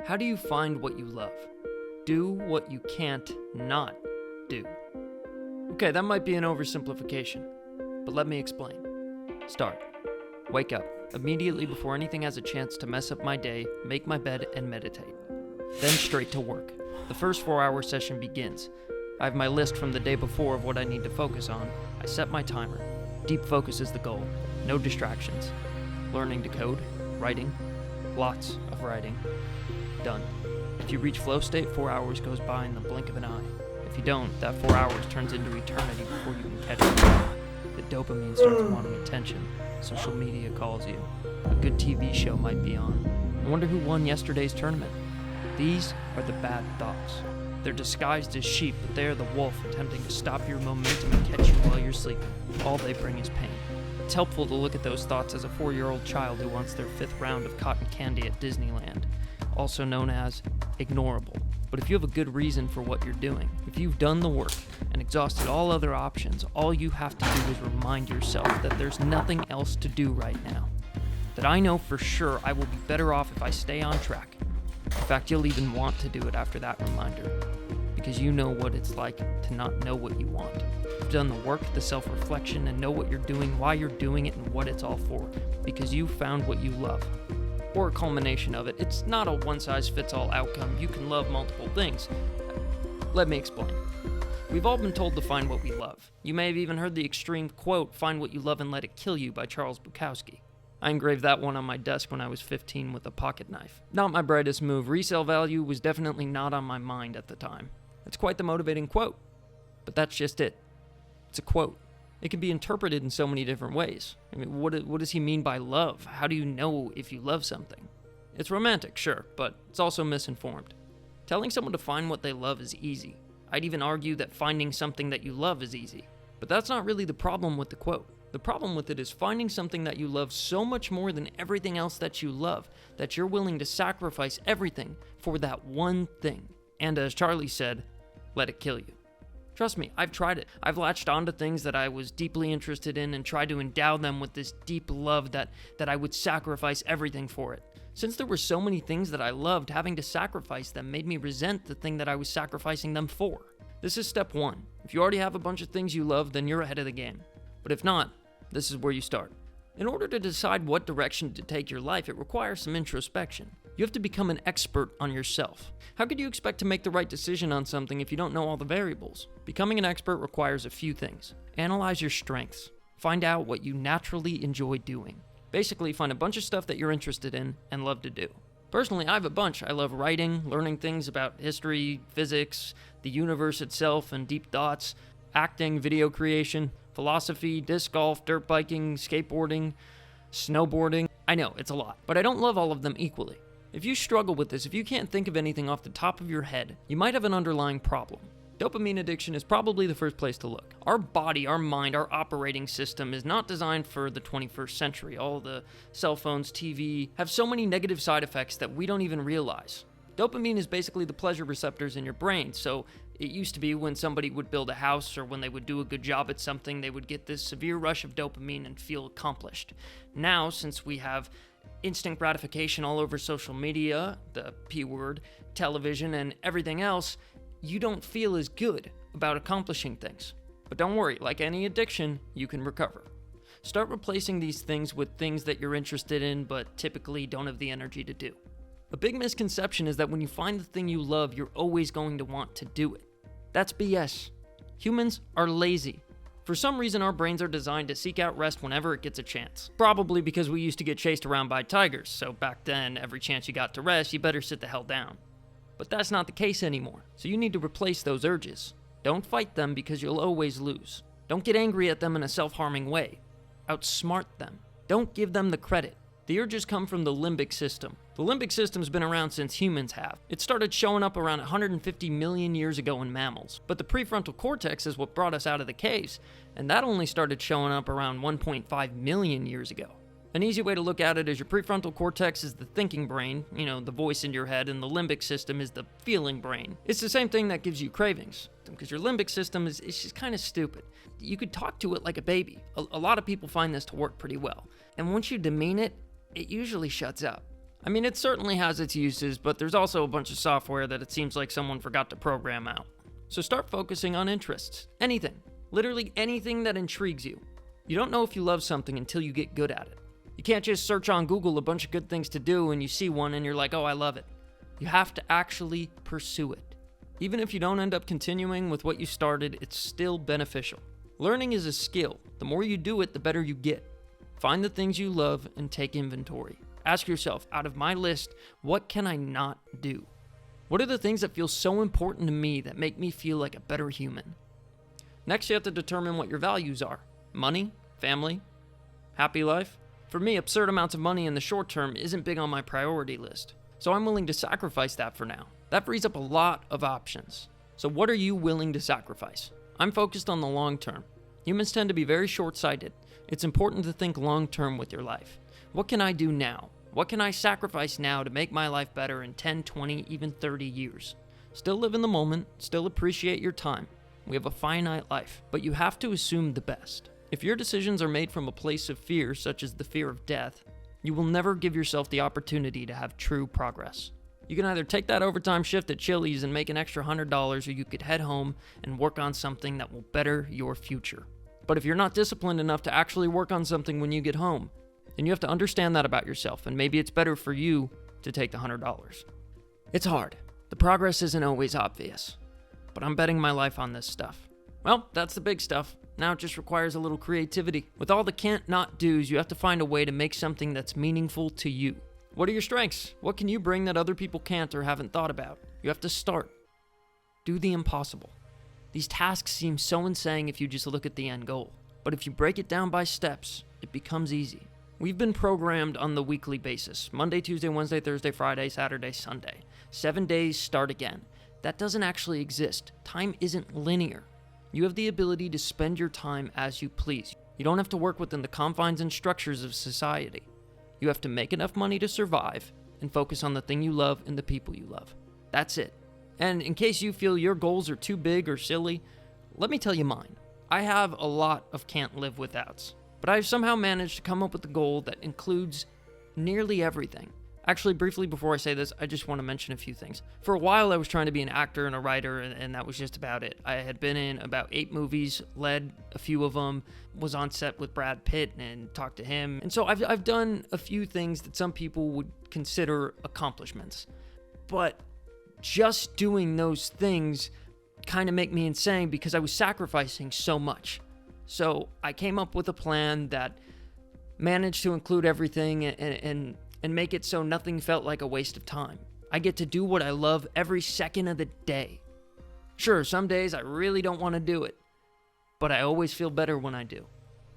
How do you find what you love? Do what you can't not do. Okay, that might be an oversimplification, but let me explain. Start. Wake up, immediately before anything has a chance to mess up my day, make my bed and meditate. Then straight to work. The first 4-hour session begins. I have my list from the day before of what I need to focus on. I set my timer. Deep focus is the goal. No distractions. Learning to code, writing, lots of writing. Done. If you reach flow state, 4 hours goes by in the blink of an eye. If you don't, that 4 hours turns into eternity before you can catch up. The dopamine starts wanting attention. Social media calls you. A good TV show might be on. I wonder who won yesterday's tournament. These are the bad thoughts. They're disguised as sheep, but they are the wolf attempting to stop your momentum and catch you while you're sleeping. All they bring is pain. It's helpful to look at those thoughts as a 4-year-old child who wants their 5th round of cotton candy at Disneyland, also known as ignorable. But if you have a good reason for what you're doing, if you've done the work and exhausted all other options, all you have to do is remind yourself that there's nothing else to do right now. That I know for sure I will be better off if I stay on track. In fact, you'll even want to do it after that reminder, because you know what it's like to not know what you want. You've done the work, the self-reflection, and know what you're doing, why you're doing it, and what it's all for, because you found what you love. Or a culmination of it. It's not a one-size-fits-all outcome. You can love multiple things. Let me explain. We've all been told to find what we love. You may have even heard the extreme quote, "Find what you love and let it kill you," by Charles Bukowski. I engraved that one on my desk when I was 15 with a pocket knife. Not my brightest move. Resale value was definitely not on my mind at the time. It's quite the motivating quote. But that's just it. It's a quote. It can be interpreted in so many different ways. I mean, what does he mean by love? How do you know if you love something? It's romantic, sure, but it's also misinformed. Telling someone to find what they love is easy. I'd even argue that finding something that you love is easy. But that's not really the problem with the quote. The problem with it is finding something that you love so much more than everything else that you love, that you're willing to sacrifice everything for that one thing. And as Charlie said, let it kill you. Trust me, I've tried it. I've latched onto things that I was deeply interested in and tried to endow them with this deep love that I would sacrifice everything for it. Since there were so many things that I loved, having to sacrifice them made me resent the thing that I was sacrificing them for. This is step 1. If you already have a bunch of things you love, then you're ahead of the game. But if not, this is where you start. In order to decide what direction to take your life, it requires some introspection. You have to become an expert on yourself. How could you expect to make the right decision on something if you don't know all the variables? Becoming an expert requires a few things. Analyze your strengths. Find out what you naturally enjoy doing. Basically, find a bunch of stuff that you're interested in and love to do. Personally, I have a bunch. I love writing, learning things about history, physics, the universe itself, and deep thoughts, acting, video creation, philosophy, disc golf, dirt biking, skateboarding, snowboarding. I know, it's a lot, but I don't love all of them equally. If you struggle with this, if you can't think of anything off the top of your head, you might have an underlying problem. Dopamine addiction is probably the first place to look. Our body, our mind, our operating system is not designed for the 21st century. All the cell phones, TV, have so many negative side effects that we don't even realize. Dopamine is basically the pleasure receptors in your brain, so it used to be when somebody would build a house or when they would do a good job at something, they would get this severe rush of dopamine and feel accomplished. Now, since we have instant gratification all over social media, the P word, television, and everything else, you don't feel as good about accomplishing things. But don't worry, like any addiction, you can recover. Start replacing these things with things that you're interested in but typically don't have the energy to do. A big misconception is that when you find the thing you love, you're always going to want to do it. That's BS. Humans are lazy. For some reason, our brains are designed to seek out rest whenever it gets a chance. Probably because we used to get chased around by tigers, so back then, every chance you got to rest, you better sit the hell down. But that's not the case anymore, so you need to replace those urges. Don't fight them because you'll always lose. Don't get angry at them in a self-harming way. Outsmart them. Don't give them the credit. The urges come from the limbic system. The limbic system's been around since humans have. It started showing up around 150 million years ago in mammals. But the prefrontal cortex is what brought us out of the caves, and that only started showing up around 1.5 million years ago. An easy way to look at it is your prefrontal cortex is the thinking brain, the voice in your head, and the limbic system is the feeling brain. It's the same thing that gives you cravings, because your limbic system is just kind of stupid. You could talk to it like a baby. A lot of people find this to work pretty well. And once you demean it, it usually shuts up. I mean, it certainly has its uses, but there's also a bunch of software that it seems like someone forgot to program out. So start focusing on interests. Anything. Literally anything that intrigues you. You don't know if you love something until you get good at it. You can't just search on Google a bunch of good things to do and you see one and you're like, oh, I love it. You have to actually pursue it. Even if you don't end up continuing with what you started, it's still beneficial. Learning is a skill. The more you do it, the better you get. Find the things you love and take inventory. Ask yourself, out of my list, what can I not do? What are the things that feel so important to me that make me feel like a better human? Next, you have to determine what your values are. Money, family, happy life. For me, absurd amounts of money in the short term isn't big on my priority list. So I'm willing to sacrifice that for now. That frees up a lot of options. So what are you willing to sacrifice? I'm focused on the long term. Humans tend to be very short-sighted. It's important to think long term with your life. What can I do now? What can I sacrifice now to make my life better in 10, 20, even 30 years? Still live in the moment, still appreciate your time. We have a finite life, but you have to assume the best. If your decisions are made from a place of fear, such as the fear of death, you will never give yourself the opportunity to have true progress. You can either take that overtime shift at Chili's and make an extra $100, or you could head home and work on something that will better your future. But if you're not disciplined enough to actually work on something when you get home, then you have to understand that about yourself, and maybe it's better for you to take the $100. It's hard. The progress isn't always obvious, but I'm betting my life on this stuff. Well, that's the big stuff. Now it just requires a little creativity. With all the can't not do's, you have to find a way to make something that's meaningful to you. What are your strengths? What can you bring that other people can't or haven't thought about? You have to start. Do the impossible. These tasks seem so insane if you just look at the end goal. But if you break it down by steps, it becomes easy. We've been programmed on the weekly basis. Monday, Tuesday, Wednesday, Thursday, Friday, Saturday, Sunday. 7 days, start again. That doesn't actually exist. Time isn't linear. You have the ability to spend your time as you please. You don't have to work within the confines and structures of society. You have to make enough money to survive and focus on the thing you love and the people you love. That's it. And in case you feel your goals are too big or silly, let me tell you mine. I have a lot of can't live withouts, but I've somehow managed to come up with a goal that includes nearly everything. Actually, briefly before I say this, I just want to mention a few things. For a while, I was trying to be an actor and a writer, and that was just about it. I had been in about 8 movies, led a few of them, was on set with Brad Pitt and talked to him. And so I've done a few things that some people would consider accomplishments. But just doing those things kind of make me insane because I was sacrificing so much. So I came up with a plan that managed to include everything and make it so nothing felt like a waste of time. I get to do what I love every second of the day. Sure, some days I really don't want to do it, but I always feel better when I do.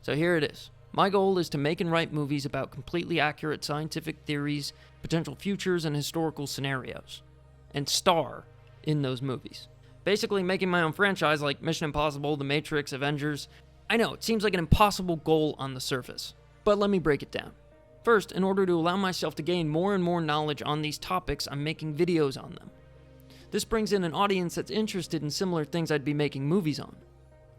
So here it is. My goal is to make and write movies about completely accurate scientific theories, potential futures, and historical scenarios, and star in those movies. Basically making my own franchise like Mission Impossible, The Matrix, Avengers. I know, it seems like an impossible goal on the surface, but let me break it down. First, in order to allow myself to gain more and more knowledge on these topics, I'm making videos on them. This brings in an audience that's interested in similar things I'd be making movies on.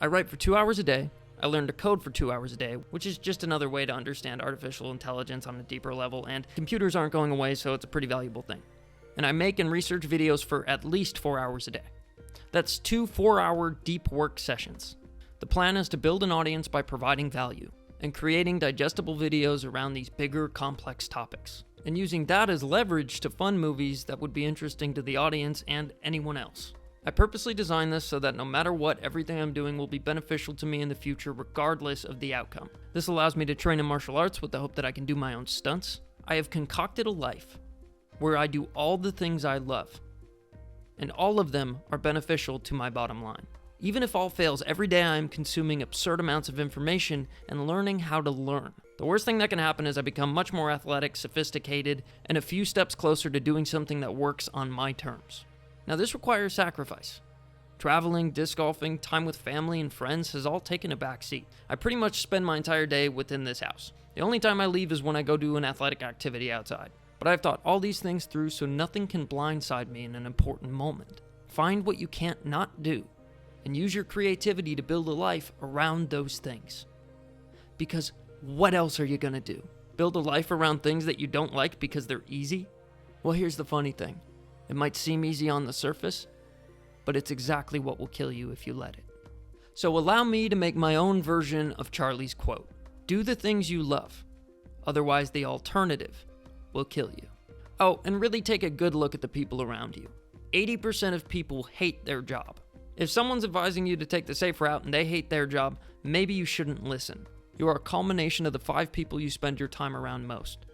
I write for 2 hours a day. I learn to code for 2 hours a day, which is just another way to understand artificial intelligence on a deeper level, and computers aren't going away, so it's a pretty valuable thing. And I make and research videos for at least 4 hours a day. That's 2 4-hour deep work sessions. The plan is to build an audience by providing value and creating digestible videos around these bigger, complex topics, and using that as leverage to fund movies that would be interesting to the audience and anyone else. I purposely designed this so that no matter what, everything I'm doing will be beneficial to me in the future regardless of the outcome. This allows me to train in martial arts with the hope that I can do my own stunts. I have concocted a life where I do all the things I love, and all of them are beneficial to my bottom line. Even if all fails, every day I am consuming absurd amounts of information and learning how to learn. The worst thing that can happen is I become much more athletic, sophisticated, and a few steps closer to doing something that works on my terms. Now this requires sacrifice. Traveling, disc golfing, time with family and friends has all taken a back seat. I pretty much spend my entire day within this house. The only time I leave is when I go do an athletic activity outside. But I've thought all these things through so nothing can blindside me in an important moment. Find what you can't not do, and use your creativity to build a life around those things. Because what else are you gonna do? build a life around things that you don't like because they're easy? Well, here's the funny thing. It might seem easy on the surface, but it's exactly what will kill you if you let it. So allow me to make my own version of Charlie's quote. Do the things you love. Otherwise, the alternative will kill you. Oh, and really take a good look at the people around you. 80% of people hate their job. If someone's advising you to take the safe route and they hate their job, maybe you shouldn't listen. You are a culmination of the 5 people you spend your time around most.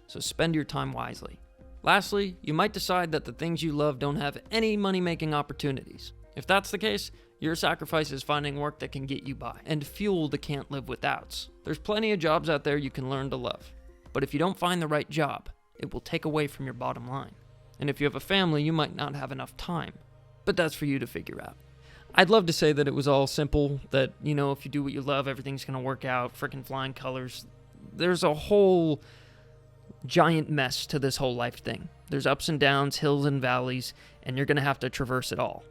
So spend your time wisely. Lastly, you might decide that the things you love don't have any money-making opportunities. If that's the case, your sacrifice is finding work that can get you by and fuel the can't live withouts. There's plenty of jobs out there you can learn to love. But if you don't find the right job, it will take away from your bottom line. And if you have a family, you might not have enough time. But that's for you to figure out. I'd love to say that it was all simple, that, if you do what you love, everything's going to work out, frickin' flying colors. There's a whole giant mess to this whole life thing. There's ups and downs, hills and valleys, and you're going to have to traverse it all.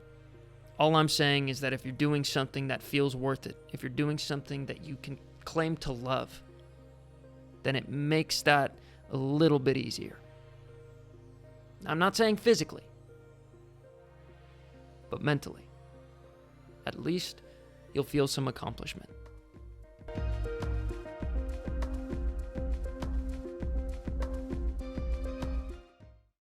All I'm saying is that if you're doing something that feels worth it, if you're doing something that you can claim to love, then it makes that a little bit easier. I'm not saying physically, but mentally. At least you'll feel some accomplishment.